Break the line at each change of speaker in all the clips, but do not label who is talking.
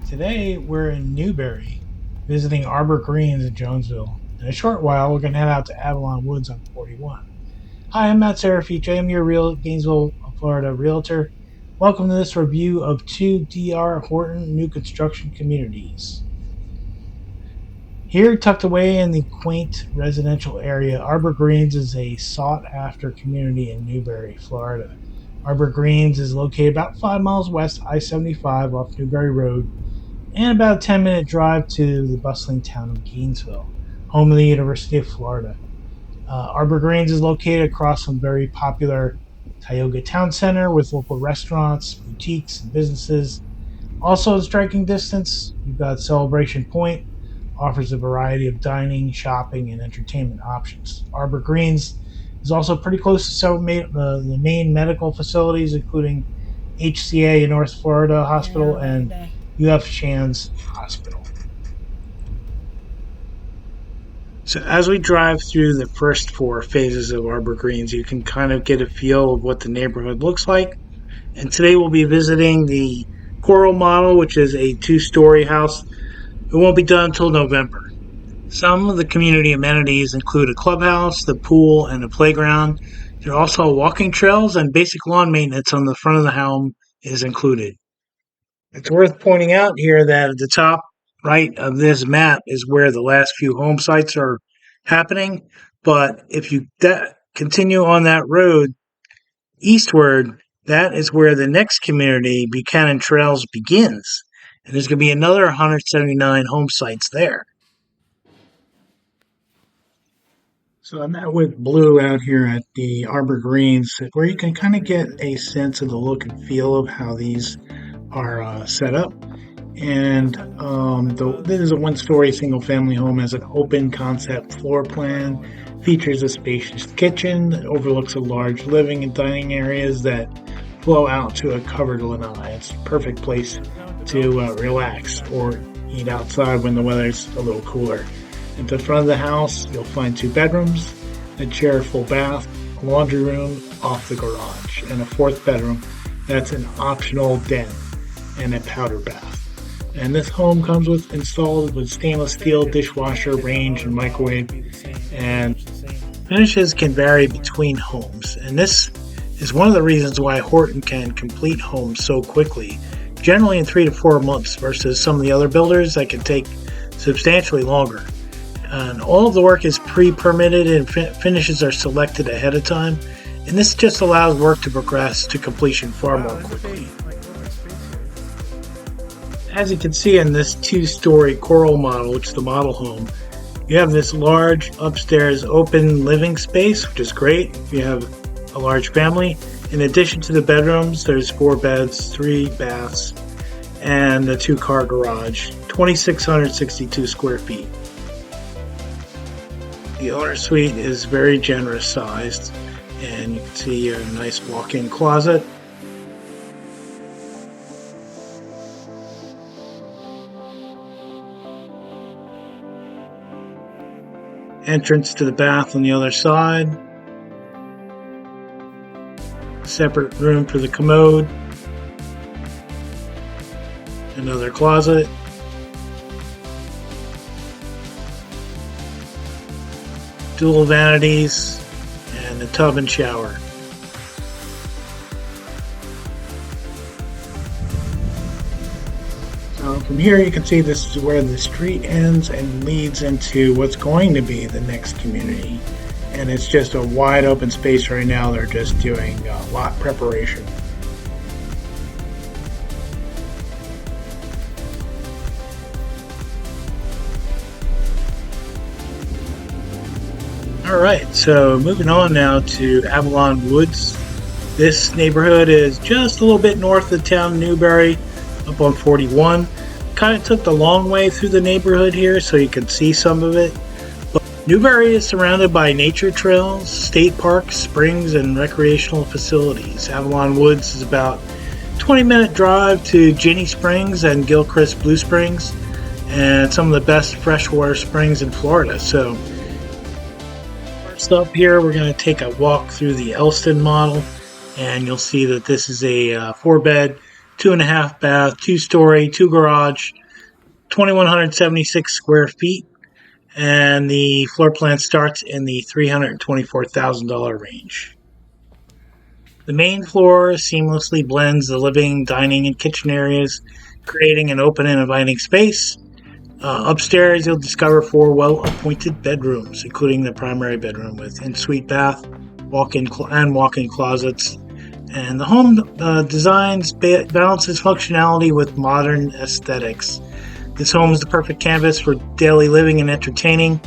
Today we're in Newberry, visiting Arbor Greens in Jonesville. In a short while, we're going to head out to Avalon Woods on 41. Hi, I'm Matt Serafice. I'm your real Gainesville, Florida realtor. Welcome to this review of two DR Horton new construction communities. Here, tucked away in the quaint residential area, Arbor Greens is a sought-after community in Newberry, Florida. Arbor Greens is located about 5 miles west of I-75 off Newberry Road and about a 10-minute drive to the bustling town of Gainesville, home of the University of Florida. Arbor Greens is located across from very popular Tioga Town Center with local restaurants, boutiques, and businesses. Also in striking distance, you've got Celebration Point, offers a variety of dining, shopping, and entertainment options. Arbor Greens is also pretty close to several the main medical facilities, including HCA in North Florida Hospital and UF Shands Hospital. So as we drive through the first 4 phases of Arbor Greens, you can kind of get a feel of what the neighborhood looks like. And today we'll be visiting the Coral model, which is a 2-story house. It won't be done until November. Some of the community amenities include a clubhouse, the pool, and a playground. There are also walking trails, and basic lawn maintenance on the front of the home is included. It's worth pointing out here that at the top right of this map is where the last few home sites are happening. But if you continue on that road eastward, that is where the next community, Buchanan Trails, begins. And there's going to be another 179 home sites there. So I'm out with Blue out here at the Arbor Greens, where you can kind of get a sense of the look and feel of how these are set up. And this is a 1-story single-family home, has an open concept floor plan, features a spacious kitchen that overlooks a large living and dining areas that flow out to a covered lanai. It's a perfect place to relax or eat outside when the weather's a little cooler. At the front of the house, you'll find 2 bedrooms, a share a full bath, a laundry room off the garage, and a 4th bedroom that's an optional den and a powder bath. And this home comes installed with stainless steel dishwasher, range, and microwave. And finishes can vary between homes. And this is one of the reasons why Horton can complete homes so quickly, generally in 3 to 4 months versus some of the other builders that can take substantially longer. And all of the work is pre-permitted and finishes are selected ahead of time. And this just allows work to progress to completion far more quickly. As you can see in this 2-story Coral model, which is the model home, you have this large upstairs open living space, which is great if you have a large family. In addition to the bedrooms, there's 4 beds, 3 baths, and a 2-car garage, 2,662 square feet. The owner suite is very generous sized, and you can see a nice walk-in closet. Entrance to the bath on the other side. Separate room for the commode. Another closet. Dual vanities, and a tub and shower. So from here you can see this is where the street ends and leads into what's going to be the next community. And it's just a wide open space right now. They're just doing lot preparation. Alright, so moving on now to Avalon Woods. This neighborhood is just a little bit north of town, Newberry, up on 41. Kind of took the long way through the neighborhood here so you can see some of it. But Newberry is surrounded by nature trails, state parks, springs, and recreational facilities. Avalon Woods is about a 20-minute drive to Ginny Springs and Gilchrist Blue Springs, and some of the best freshwater springs in Florida. So first up here, we're going to take a walk through the Elston model, and you'll see that this is a 4-bed, 2.5 bath, 2-story, 2 garage, 2,176 square feet, and the floor plan starts in the $324,000 range. The main floor seamlessly blends the living, dining, and kitchen areas, creating an open and inviting space. Upstairs, you'll discover 4 well-appointed bedrooms, including the primary bedroom with ensuite bath, walk-in closets. And the home designs balances functionality with modern aesthetics. This home is the perfect canvas for daily living and entertaining.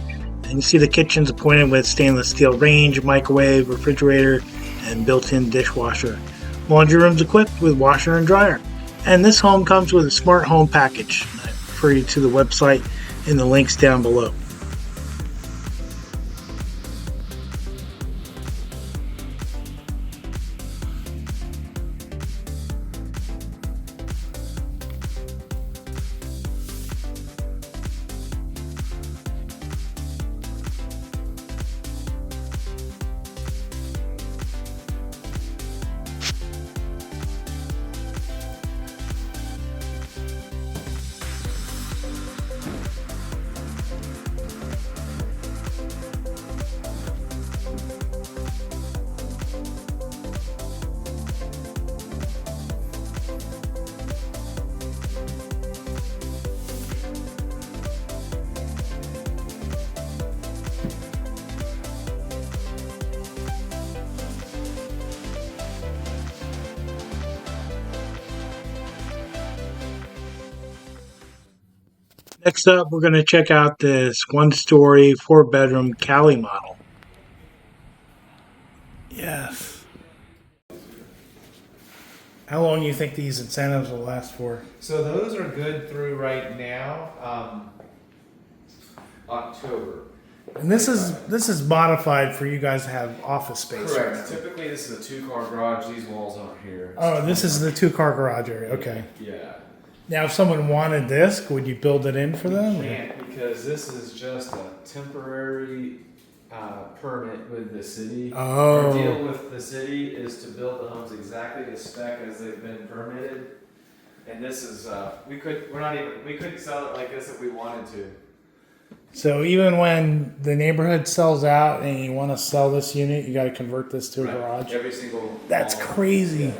And you see the kitchen's appointed with stainless steel range, microwave, refrigerator, and built-in dishwasher. Laundry room's equipped with washer and dryer. And this home comes with a smart home package. I refer you to the website in the links down below. Next up, we're going to check out this 1-story, 4-bedroom Cali model. Yes. How long do you think these incentives will last for?
So those are good through right now, October.
And this is modified for you guys to have office space.
Correct.
Right?
Typically, this is a 2-car garage. These walls aren't here.
Oh, this is the 2-car garage area. Okay.
Yeah.
Now, if someone wanted this, would you build it in for them?
We can't, because this is just a temporary permit with the city.
Oh.
Our deal with the city is to build the homes exactly to spec as they've been permitted. And this is we couldn't sell it like this if we wanted to.
So even when the neighborhood sells out and you want to sell this unit, you got to convert this to a garage.
Every single.
That's crazy.
Yeah.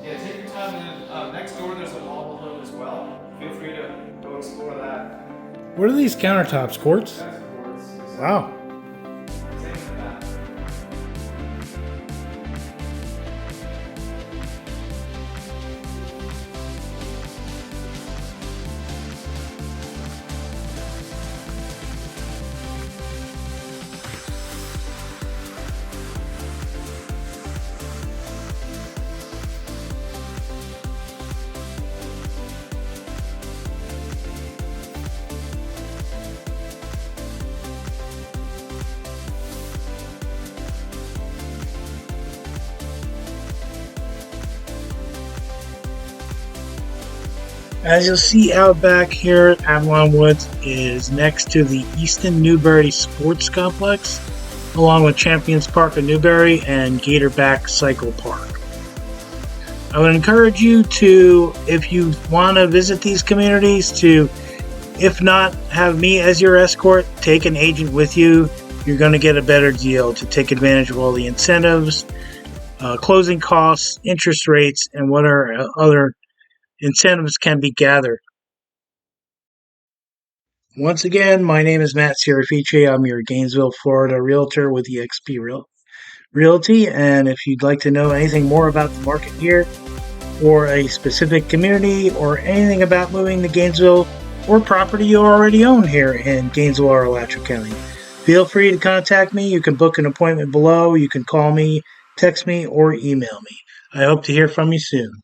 Yeah, take your time. And next door, there's a mall balloon as well. Feel free to go explore that.
What are these countertops? Quartz?
That's quartz.
Wow.
Same for that.
As you'll see out back here, Avalon Woods is next to the Easton Newberry Sports Complex, along with Champions Park of Newberry and Gatorback Cycle Park. I would encourage you to, if you want to visit these communities, to, if not have me as your escort, take an agent with you. You're going to get a better deal to take advantage of all the incentives, closing costs, interest rates, and what are other incentives can be gathered. Once again, my name is Matt Serafice. I'm your Gainesville, Florida realtor with eXp Realty. And if you'd like to know anything more about the market here, or a specific community, or anything about moving to Gainesville, or property you already own here in Gainesville or Alachua County, feel free to contact me. You can book an appointment below. You can call me, text me, or email me. I hope to hear from you soon.